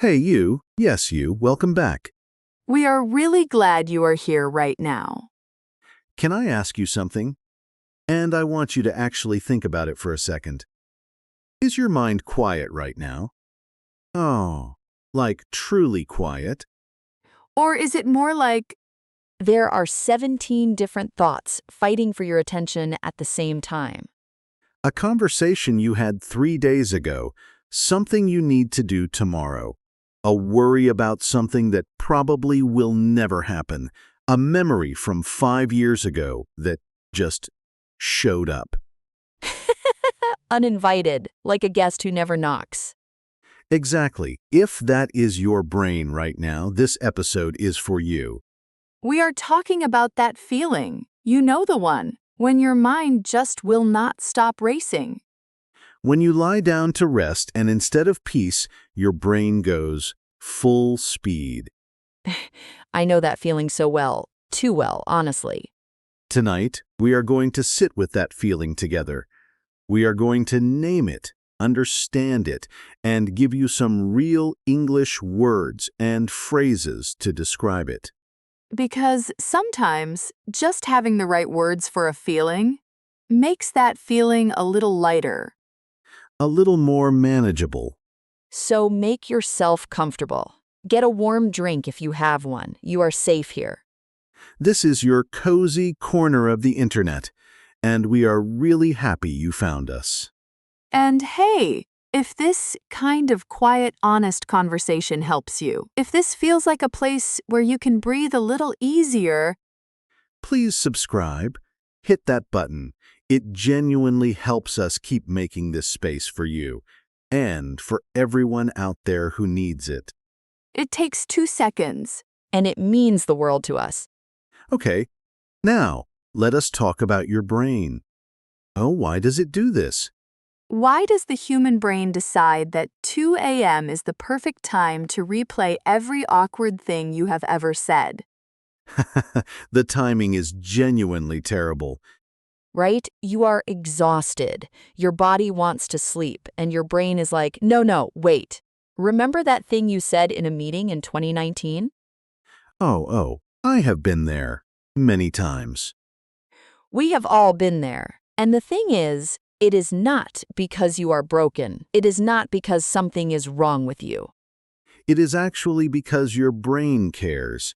Hey, you. Yes, you. Welcome back. We are really glad you are here right now. Can I ask you something? And I want you to actually think about it for a second. Is your mind quiet right now? Oh, like truly quiet? Or is it more like, There are 17 different thoughts fighting for your attention at the same time. A conversation you had 3 days ago, something you need to do tomorrow, a worry about something that probably will never happen, a memory from 5 years ago that just showed up? Uninvited, like a guest who never knocks. Exactly. If that is your brain right now, this episode is for you. we are talking about that feeling. You know the one, when your mind just will not stop racing. When you lie down to rest and instead of peace, your brain goes full speed. I know that feeling so well, too well, honestly. Tonight, we are going to sit with that feeling together. We are going to name it, understand it, and give you some real English words and phrases to describe it. Because sometimes just having the right words for a feeling makes that feeling a little lighter. A little more manageable. So make yourself comfortable. Get a warm drink if you have one. You are safe here. This is your cozy corner of the internet, and we are really happy you found us. And hey, if this kind of quiet, honest conversation helps you, if this feels like a place where you can breathe a little easier, Please subscribe, hit that button. It genuinely helps us keep making this space for you and for everyone out there who needs it. it takes 2 seconds. And it means the world to us. Okay, now let us talk about your brain. Oh, why does it do this? Why does the human brain decide that 2 a.m. is the perfect time to replay every awkward thing you have ever said? The timing is genuinely terrible. Right? You are exhausted. Your body wants to sleep, and your brain is like, no, wait. Remember that thing you said in a meeting in 2019? Oh, I have been there many times. We have all been there. And the thing is, it is not because you are broken. It is not because something is wrong with you. It is actually because your brain cares.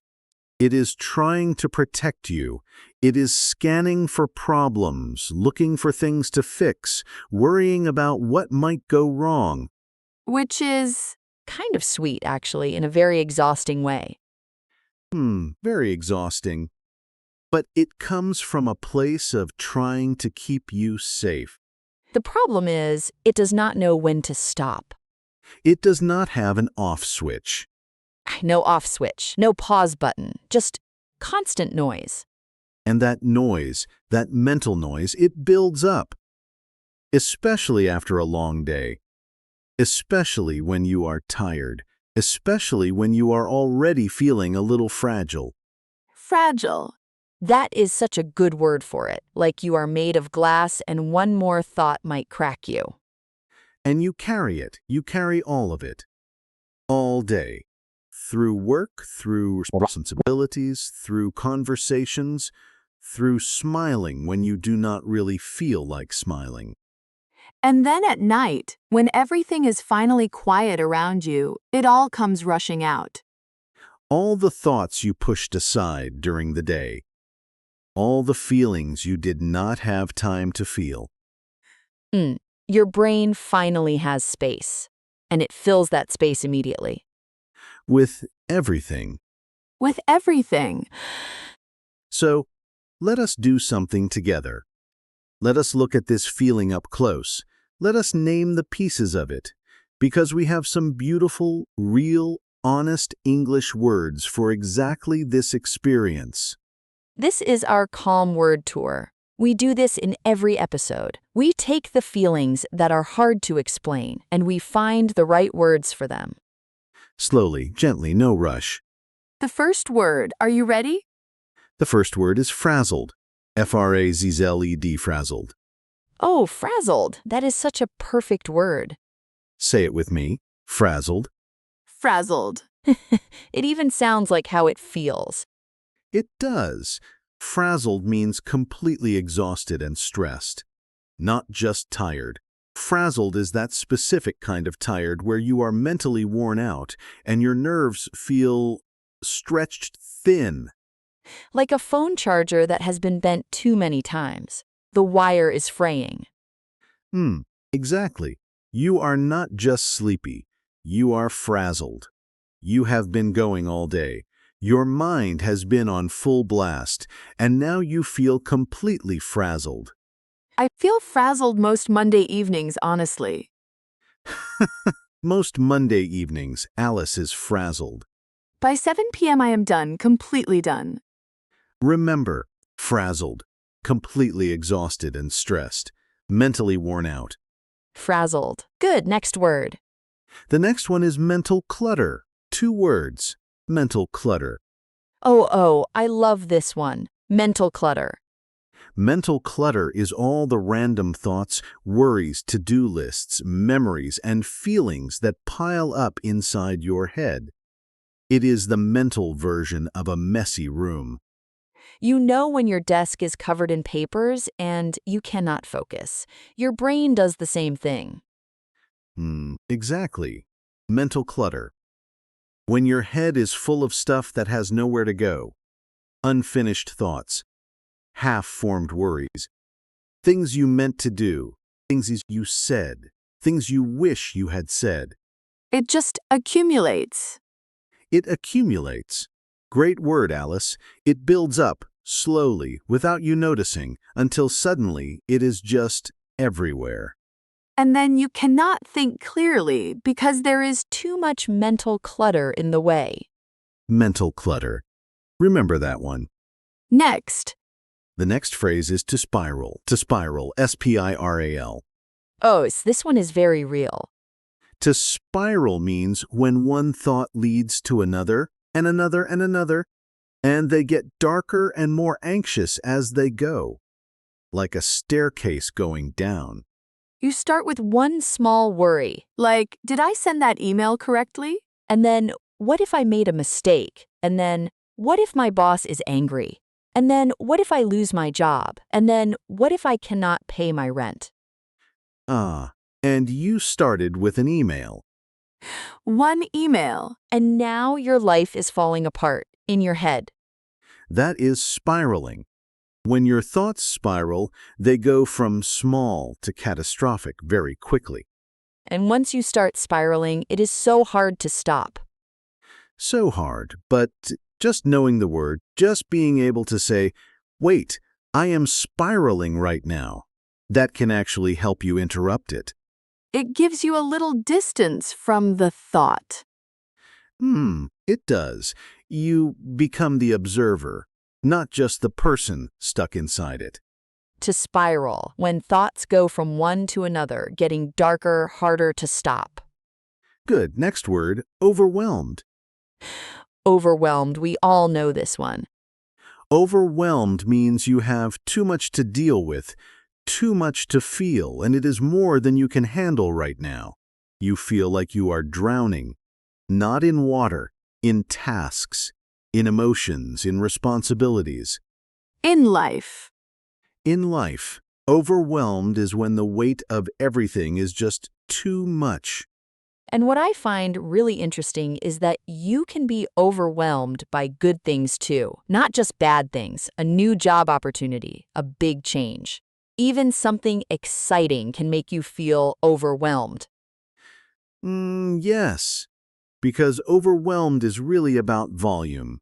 It is trying to protect you. It is scanning for problems, looking for things to fix, worrying about what might go wrong. Which is, Kind of sweet, actually, in a very exhausting way. Very exhausting. But it comes from a place of trying to keep you safe. The problem is, it does not know when to stop. It does not have an off switch. No off switch, no pause button, just constant noise. And that noise, that mental noise, it builds up. Especially after a long day. Especially when you are tired. Especially when you are already feeling a little fragile. fragile. That is such a good word for it, like you are made of glass and one more thought might crack you. And you carry it. You carry all of it. All day. Through work, through responsibilities, through conversations, through smiling when you do not really feel like smiling. And then at night, when everything is finally quiet around you, it all comes rushing out. All the thoughts you pushed aside during the day. All the feelings you did not have time to feel. Your brain finally has space, and it fills that space immediately. With everything. With everything. So, let us do something together. Let us look at this feeling up close. Let us name the pieces of it, because we have some beautiful, real, honest English words for exactly this experience. This is our calm word tour. We do this in every episode. We take the feelings that are hard to explain, and we find the right words for them. Slowly, gently, no rush. The first word, are you ready? The first word is frazzled. F-R-A-Z-Z-L-E-D, frazzled. Oh, frazzled. That is such a perfect word. Say it with me. Frazzled. frazzled. It even sounds like how it feels. It does. Frazzled means completely exhausted and stressed, not just tired. Frazzled is that specific kind of tired where you are mentally worn out and your nerves feel stretched thin. Like a phone charger that has been bent too many times. The wire is fraying. Hmm, exactly. You are not just sleepy. You are frazzled. You have been going all day. Your mind has been on full blast, and now you feel completely frazzled. I feel frazzled most Monday evenings, honestly. Most Monday evenings, Alice is frazzled. By 7 p.m., I am done, completely done. Remember, frazzled, completely exhausted and stressed, mentally worn out. Frazzled. Good, next word. The next one is mental clutter. 2 words, mental clutter. Oh, I love this one. Mental clutter. Mental clutter is all the random thoughts, worries, to-do lists, memories, and feelings that pile up inside your head. It is the mental version of a messy room. You know when your desk is covered in papers and you cannot focus. Your brain does the same thing. Exactly. Mental clutter. When your head is full of stuff that has nowhere to go. Unfinished thoughts. Half-formed worries. Things you meant to do. Things you said. Things you wish you had said. It just accumulates. It accumulates. Great word, Alice. It builds up, slowly, without you noticing, until suddenly it is just everywhere. And then you cannot think clearly because there is Too much mental clutter in the way. Mental clutter. Remember that one. next. The next phrase is to spiral, S-P-I-R-A-L. Oh, so this one is very real. To spiral means when one thought leads to another, and another, and another, and they get darker and more anxious as they go, like a staircase going down. You start with one small worry, Like, did I send that email correctly? and then, what if I made a mistake? And then, what if my boss is angry? And then, what if I lose my job? And then, what if I cannot pay my rent? And you started with an email. One email. And now your life is falling apart in your head. That is spiraling. When your thoughts spiral, they go from small to catastrophic very quickly. And once you start spiraling, it is so hard to stop. So hard, but just knowing the word, just being able to say, wait, I am spiraling right now, that can actually help you interrupt it. It gives you a little distance from the thought. It does. You become the observer, not just the person stuck inside it. To spiral, when thoughts go from one to another, getting darker, harder to stop. Good. Next word, overwhelmed. Overwhelmed, we all know this one. Overwhelmed means you have too much to deal with, too much to feel, and it is more than you can handle right now. You feel like you are drowning, not in water, in tasks, in emotions, in responsibilities. In life. In life, overwhelmed is when the weight of everything is just too much. And what I find really interesting is that you can be overwhelmed by good things too, not just bad things, a new job opportunity, a big change. Even something exciting can make you feel overwhelmed. Yes, because overwhelmed is really about volume.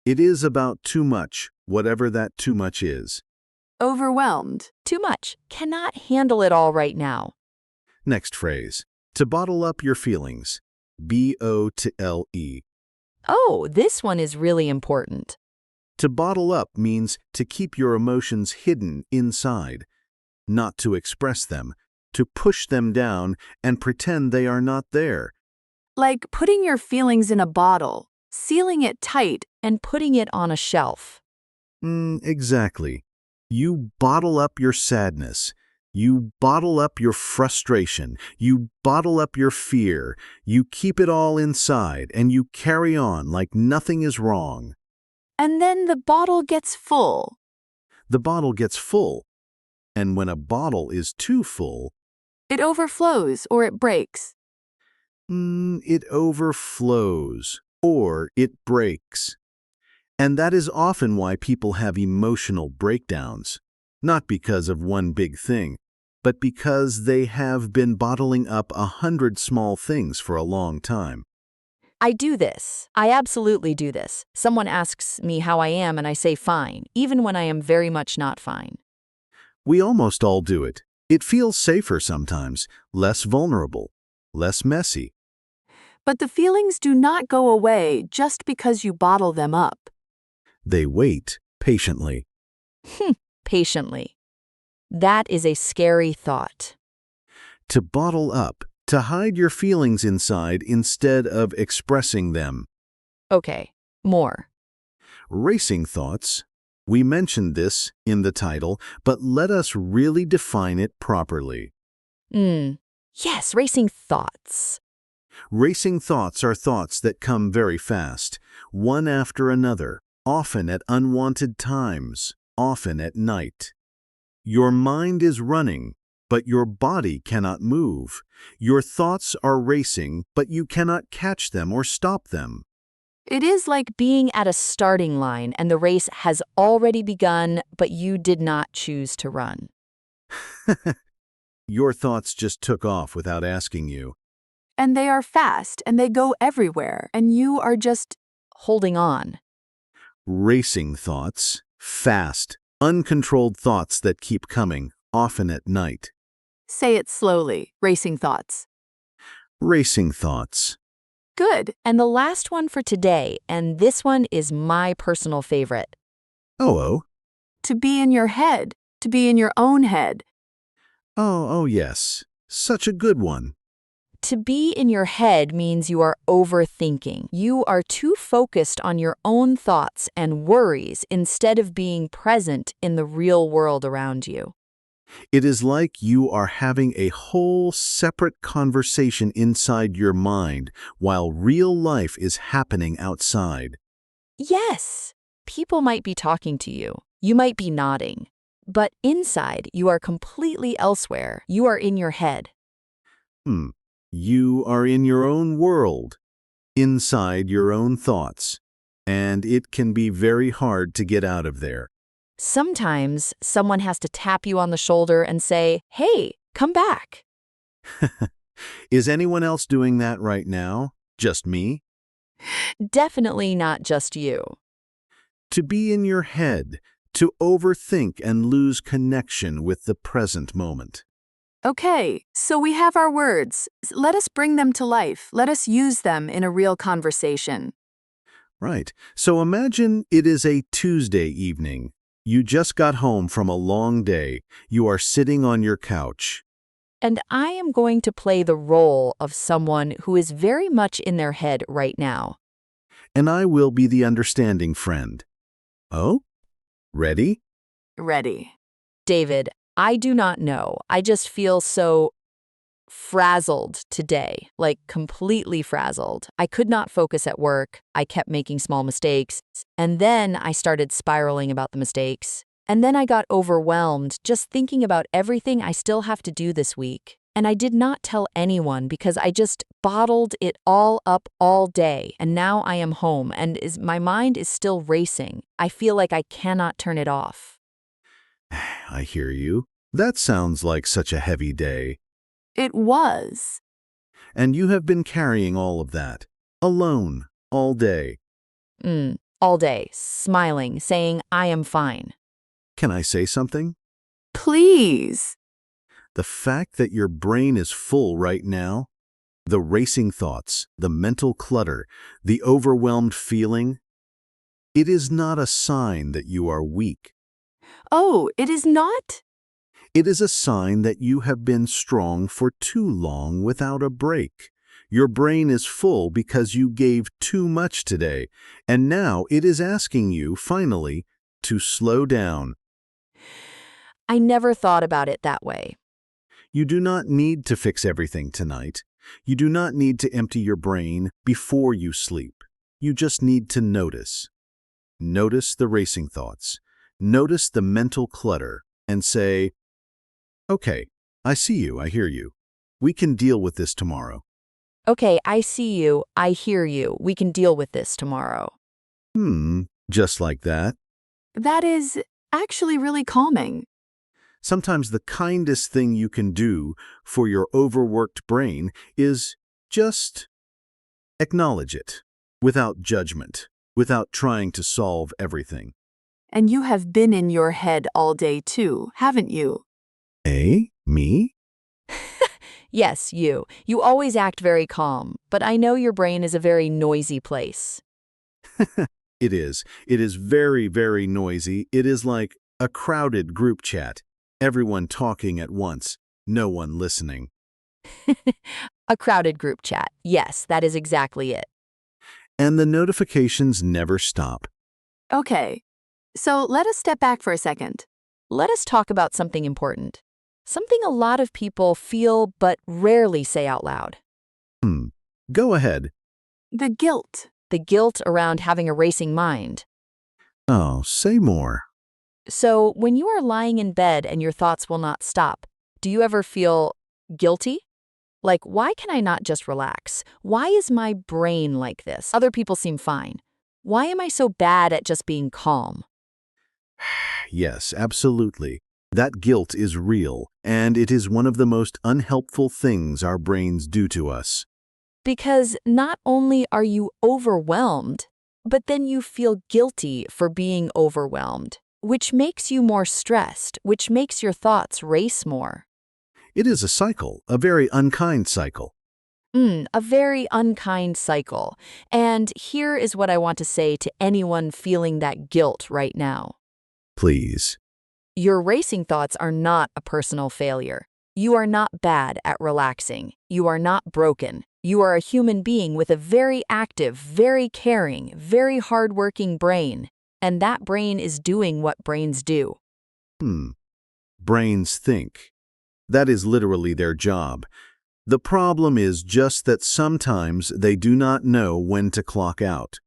It is about too much, whatever that too much is. Overwhelmed. Too much. Cannot handle it all right now. Next phrase, to bottle up your feelings. B-O-T-L-E. Oh, this one is really important. To bottle up means to keep your emotions hidden inside, not to express them, to push them down and pretend they are not there. Like putting your feelings in a bottle, sealing it tight. And putting it on a shelf. Exactly. You bottle up your sadness. You bottle up your frustration, you bottle up your fear, you keep it all inside, and you carry on like nothing is wrong. And then the bottle gets full. The bottle gets full, and when a bottle is too full, It overflows or it breaks. it overflows or it breaks. And that is often why people have emotional breakdowns, not because of one big thing, but because they have been bottling up 100 small things for a long time. I do this. I absolutely do this. Someone asks me how I am and I say fine, even when I am very much not fine. We almost all do it. It feels safer sometimes, less vulnerable, less messy. But the feelings do not go away just because you bottle them up. They wait patiently. Patiently. That is a scary thought. To bottle up, to hide your feelings inside instead of expressing them. Okay, more. Racing thoughts. We mentioned this in the title, but let us really define it properly. Yes, racing thoughts. Racing thoughts are thoughts that come very fast, one after another, often at unwanted times, often at night. Your mind is running, but your body cannot move. Your thoughts are racing, but you cannot catch them or stop them. It is like Being at a starting line and the race has already begun, but you did not choose to run. Your thoughts just took off without asking you. and they are fast and they go everywhere, and you are just Holding on. Racing thoughts, fast, uncontrolled thoughts that keep coming, often at night. say it slowly, racing thoughts. Racing thoughts. Good. And the last one for today, and this one is my personal favorite. Oh. To be in your head, to be in your own head. Oh, yes. Such a good one. To be in your head means you are overthinking. You are too focused on your own thoughts and worries instead of being present in the real world around you. It is like you are having a whole separate conversation inside your mind while real life is happening outside. Yes, people might be talking to you. You might be nodding. But inside, you are completely elsewhere. You are in your head. You are in your own world, inside your own thoughts, and it can be very hard to get out of there. Sometimes someone has to tap you on the shoulder and say, "Hey, come back." Is anyone else doing that right now? Just me? Definitely not just you. To be in your head, to overthink and lose connection with the present moment. Okay, so we have our words. Let us bring them to life. Let us use them in a real conversation. Right. So imagine it is a Tuesday evening. You just got home from a long day. You are sitting on your couch. And I am going to play the role of someone who is very much in their head right now. And I will be the understanding friend. Oh? Ready? Ready. David, I do not know. I just feel so frazzled today, like completely frazzled. I could not focus at work. I kept making small mistakes. And then I started spiraling about the mistakes. And then I got overwhelmed just thinking about everything I still have to do this week. And I did not tell anyone because I just bottled it all up all day. And now I am home and my mind is still racing. I feel like I cannot turn it off. I hear you. That sounds like such a heavy day. It was. And you have been carrying all of that, alone, all day. All day, smiling, saying, "I am fine." Can I say something? Please. The fact that your brain is full right now, the racing thoughts, the mental clutter, the overwhelmed feeling, it is not a sign that you are weak. Oh, it is not? It is a sign that you have been strong for too long without a break. Your brain is full because you gave too much today, and now it is asking you, finally, to slow down. I never thought about it that way. You do not need to fix everything tonight. You do not need to empty your brain before you sleep. You just need to notice. Notice the racing thoughts. Notice the mental clutter and say, okay, I see you, I hear you. We can deal with this tomorrow. Okay, I see you. I hear you. We can deal with this tomorrow. Just like that. That is actually really calming. Sometimes the kindest thing you can do for your overworked brain is just acknowledge it without judgment, without trying to solve everything. And you have been in your head all day too, haven't you? Eh? Me? Yes, you. You always act very calm, but I know your brain is a very noisy place. It is. It is very, very noisy. It is like a crowded group chat. Everyone talking at once, no one listening. A crowded group chat. Yes, that is exactly it. And the notifications never stop. Okay, so let us step back for a second. Let us talk about something important. Something a lot of people feel but rarely say out loud. Go ahead. The guilt. The guilt around having a racing mind. Oh, say more. So, when you are lying in bed and your thoughts will not stop, do you ever feel guilty? Like, why can I not just relax? Why is my brain like this? Other people seem fine. Why am I so bad at just being calm? Yes, absolutely. That guilt is real, and it is one of the most unhelpful things our brains do to us. Because not only are you overwhelmed, but then you feel guilty for being overwhelmed, which makes you more stressed, which makes your thoughts race more. It is a cycle, a very unkind cycle. A very unkind cycle. And here is what I want to say to anyone feeling that guilt right now. Please. Your racing thoughts are not a personal failure. You are not bad at relaxing. You are not broken. You are a human being with a very active, very caring, very hardworking brain. And that brain is doing what brains do. Brains think. That is literally their job. The problem is just that sometimes they do not know when to clock out.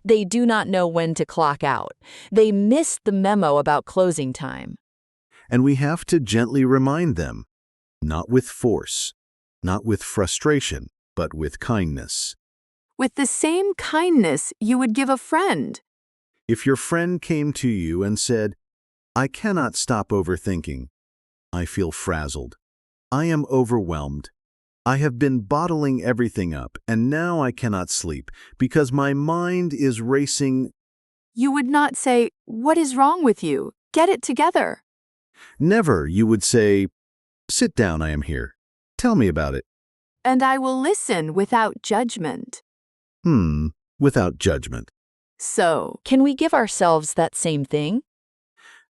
They do not know when to clock out. They missed the memo about closing time. And we have to gently remind them, not with force, not with frustration, but with kindness. With the same kindness you would give a friend. If your friend came to you and said, I cannot stop overthinking. I feel frazzled. I am overwhelmed. I have been bottling everything up, and now I cannot sleep because my mind is racing. You would not say, "What is wrong with you? Get it together." Never, you would say, sit down, I am here. Tell me about it. And I will listen without judgment. Without judgment. So, Can we give ourselves that same thing?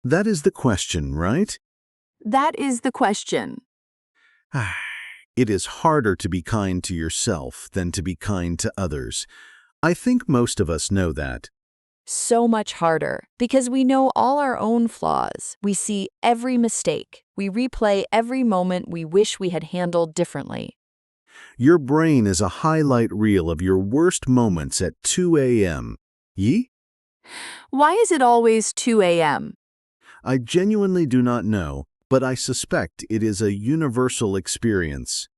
That is the question, right? that is the question. It is harder to be kind to yourself than to be kind to others. I think most of us know that. So much harder, because we know all our own flaws. We see every mistake. We replay every moment we wish we had handled differently. Your brain is a highlight reel of your worst moments at 2 a.m. Ye? Why is it always 2 a.m.? I genuinely do not know, but I suspect it is a universal experience.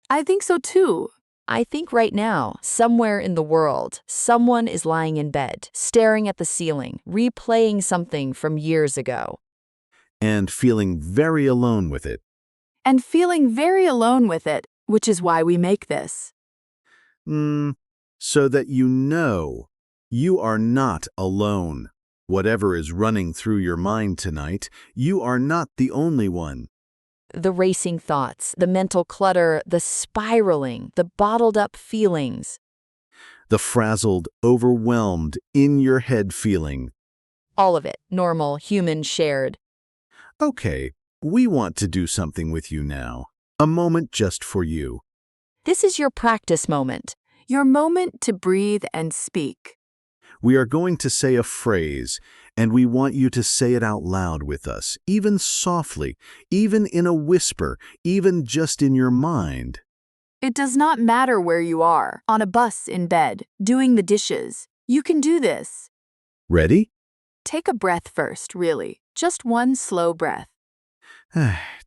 I think so too. I think right now, somewhere in the world, someone is lying in bed, staring at the ceiling, replaying something from years ago. And feeling very alone with it. And feeling very alone with it, which is why we make this. So that you are not alone. Whatever is running through your mind tonight, you are not the only one. The racing thoughts, the mental clutter, the spiraling, the bottled up feelings. The frazzled, overwhelmed, in-your-head feeling. All of it, normal, human, shared. Okay, we want to do something with you now. A moment just for you. This is your practice moment. Your moment to breathe and speak. We are going to say a phrase, And we want you to say it out loud with us, even softly, even in a whisper, even just in your mind. It does not matter where you are, on a bus, in bed, doing the dishes. You can do this. Ready? Take a breath first, really. Just one slow breath.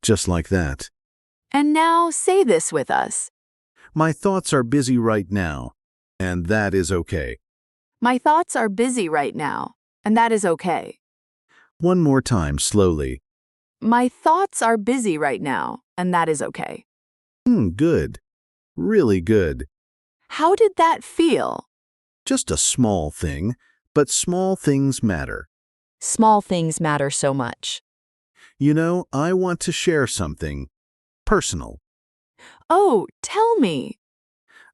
Just like that. And now say this with us. My thoughts are busy right now, and that is okay. My thoughts are busy right now, and that is okay. One more time, slowly. My thoughts are busy right now, and that is okay. Good. Really good. How did that feel? Just a small thing, but small things matter. Small things matter so much. You know, I want to share something personal. Oh, tell me.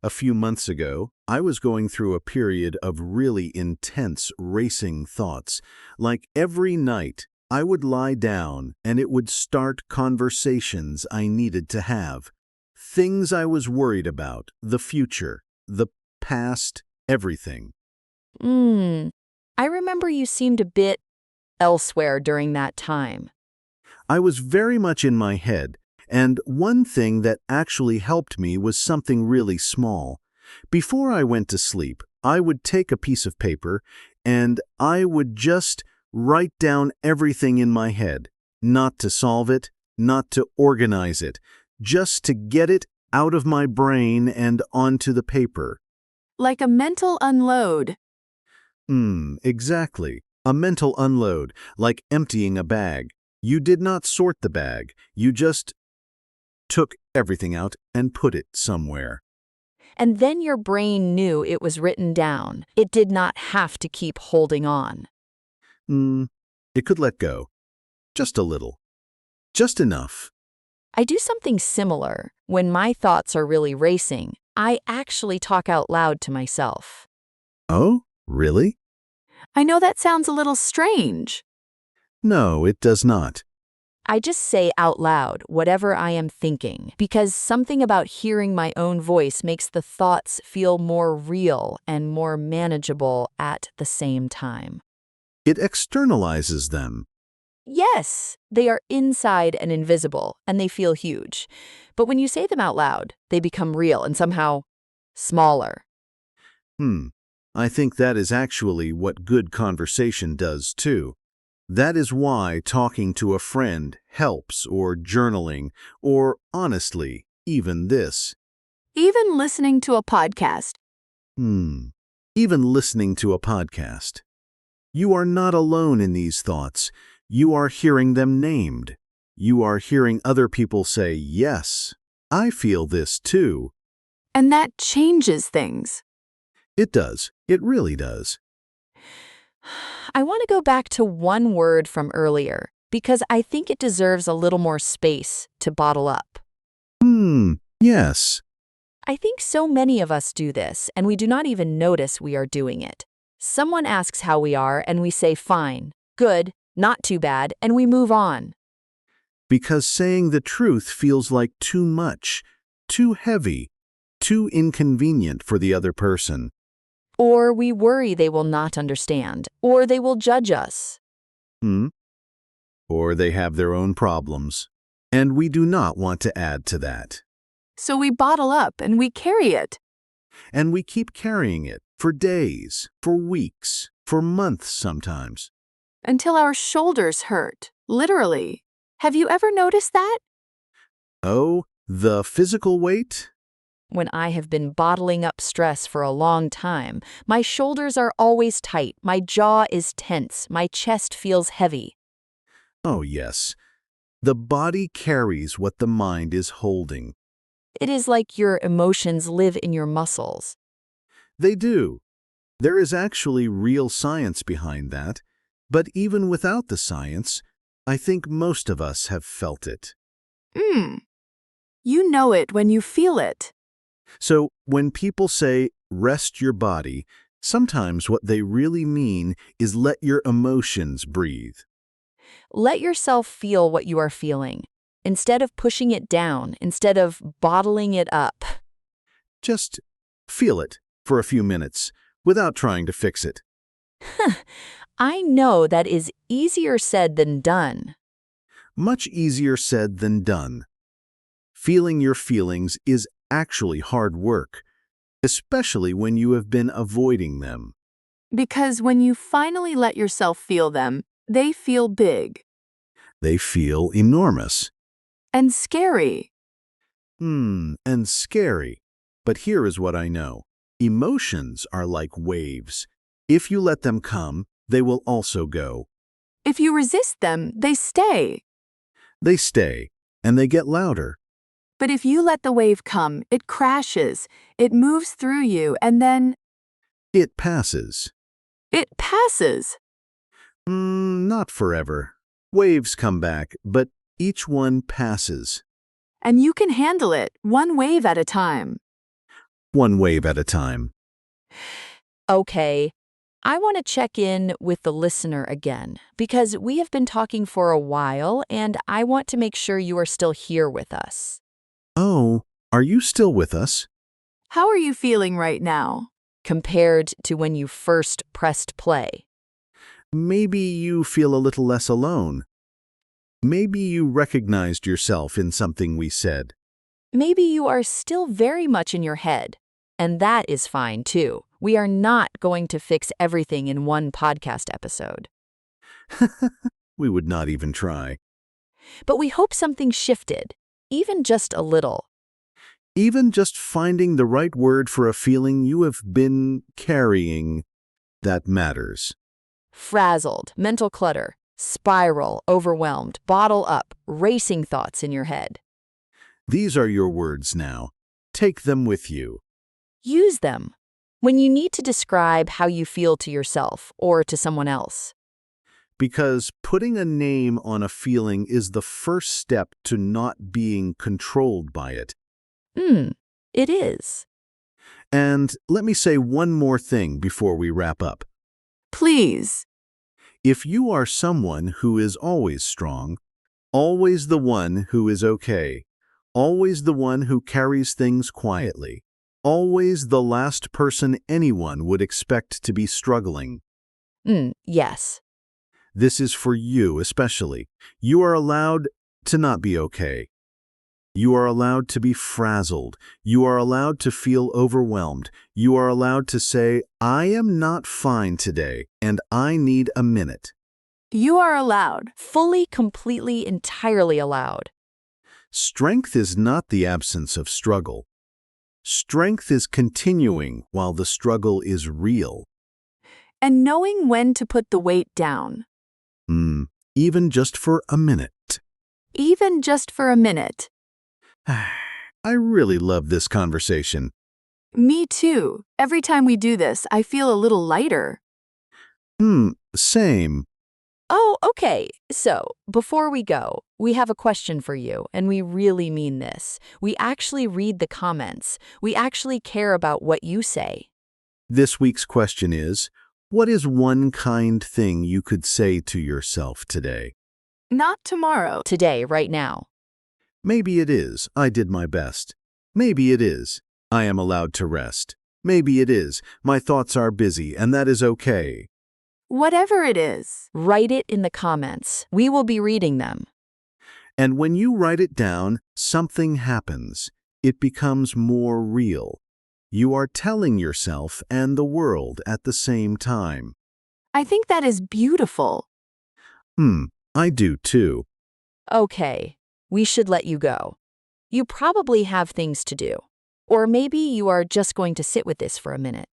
A few months ago, I was going through a period of really intense racing thoughts. Like every night, I would lie down and it would start conversations I needed to have. Things I was worried about, the future, the past, everything. I remember you seemed a bit elsewhere during that time. I was very much in my head, and one thing that actually helped me was something really small. Before I went to sleep, I would take a piece of paper and I would just write down everything in my head, not to solve it, not to organize it, just to get it out of my brain and onto the paper. Like a mental unload. Exactly. A mental unload, like emptying a bag. You did not sort the bag. You just took everything out and put it somewhere. And then your brain knew it was written down. It did not have to keep holding on. It could let go. Just a little. Just enough. I do something similar. When my thoughts are really racing, I actually talk out loud to myself. Oh, really? I know that sounds a little strange. No, it does not. I just say out loud whatever I am thinking, because something about hearing my own voice makes the thoughts feel more real and more manageable at the same time. It externalizes them. Yes, they are inside and invisible, and they feel huge. But when you say them out loud, they become real and somehow smaller. I think that is actually what good conversation does too. That is why talking to a friend helps, or journaling, or honestly, even this. Even listening to a podcast. Even listening to a podcast. You are not alone in these thoughts. You are hearing them named. You are hearing other people say, yes, I feel this too. And that changes things. It does. It really does. I want to go back to one word from earlier, because I think it deserves a little more space to bottle up. Yes. I think so many of us do this, and we do not even notice we are doing it. Someone asks how we are, and we say fine, good, not too bad, and we move on. Because saying the truth feels like too much, too heavy, too inconvenient for the other person. Or we worry they will not understand, or they will judge us. Or they have their own problems. And we do not want to add to that. So we bottle up and we carry it. And we keep carrying it for days, for weeks, for months sometimes. Until our shoulders hurt, literally. Have you ever noticed that? Oh, the physical weight? When I have been bottling up stress for a long time, my shoulders are always tight, my jaw is tense, my chest feels heavy. Oh, yes. The body carries what the mind is holding. It is like your emotions live in your muscles. They do. There is actually real science behind that. But even without the science, I think most of us have felt it. You know it when you feel it. So when people say, rest your body, sometimes what they really mean is let your emotions breathe. Let yourself feel what you are feeling, instead of pushing it down, instead of bottling it up. Just feel it for a few minutes without trying to fix it. I know that is easier said than done. Much easier said than done. Feeling your feelings is actually hard work, especially when you have been avoiding them. Because when you finally let yourself feel them, they feel big They feel enormous. and scary. And scary. But here is what I know. Emotions are like waves. If you let them come, they will also go. If you resist them, they stay. They stay, and they get louder. But if you let the wave come, it crashes, it moves through you, and then It passes. it passes. Not forever. Waves come back, but each one passes. And you can handle it, one wave at a time. One wave at a time. Okay, I want to check in with the listener again because we have been talking for a while and I want to make sure you are still here with us. Oh, are you still with us? How are you feeling right now? Compared to when you first pressed play. Maybe you feel a little less alone. Maybe you recognized yourself in something we said. Maybe you are still very much in your head, and that is fine too. We are not going to fix everything in one podcast episode. We would not even try. But we hope something shifted, even just a little. Even just finding the right word for a feeling you have been carrying, that matters. Frazzled, mental clutter, spiral, overwhelmed, bottle up, racing thoughts in your head. These are your words now. Take them with you. Use them when you need to describe how you feel to yourself or to someone else. Because putting a name on a feeling is the first step to not being controlled by it. It is. And let me say one more thing before we wrap up. Please. If you are someone who is always strong, always the one who is okay, always the one who carries things quietly, always the last person anyone would expect to be struggling, Yes. this is for you especially. You are allowed to not be okay. You are allowed to be frazzled. You are allowed to feel overwhelmed. You are allowed to say, I am not fine today, and I need a minute. You are allowed. Fully, completely, entirely allowed. Strength is not the absence of struggle. Strength is continuing while the struggle is real. And knowing when to put the weight down. Even just for a minute. Even just for a minute. I really love this conversation. Me too. Every time we do this, I feel a little lighter. Same. Oh, okay. So, before we go, we have a question for you, and we really mean this. We actually read the comments. We actually care about what you say. This week's question is, what is one kind thing you could say to yourself today? Not tomorrow. Today, right now. Maybe it is, I did my best. Maybe it is, I am allowed to rest. Maybe it is, my thoughts are busy, and that is okay. Whatever it is. Write it in the comments. We will be reading them. And when you write it down, something happens. It becomes more real. You are telling yourself and the world at the same time. I think that is beautiful. I do too. Okay, we should let you go. You probably have things to do. Or maybe you are just going to sit with this for a minute.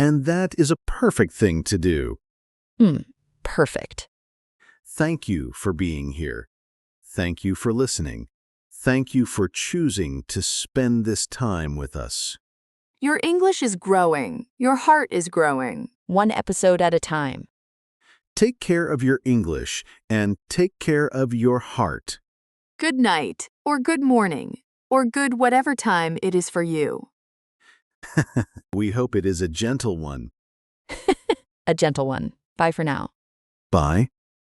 And that is a perfect thing to do. Perfect. Thank you for being here. Thank you for listening. Thank you for choosing to spend this time with us. Your English is growing. Your heart is growing. One episode at a time. Take care of your English and take care of your heart. Good night, or good morning, or good whatever time it is for you. We hope it is a gentle one. A gentle one. Bye for now. Bye.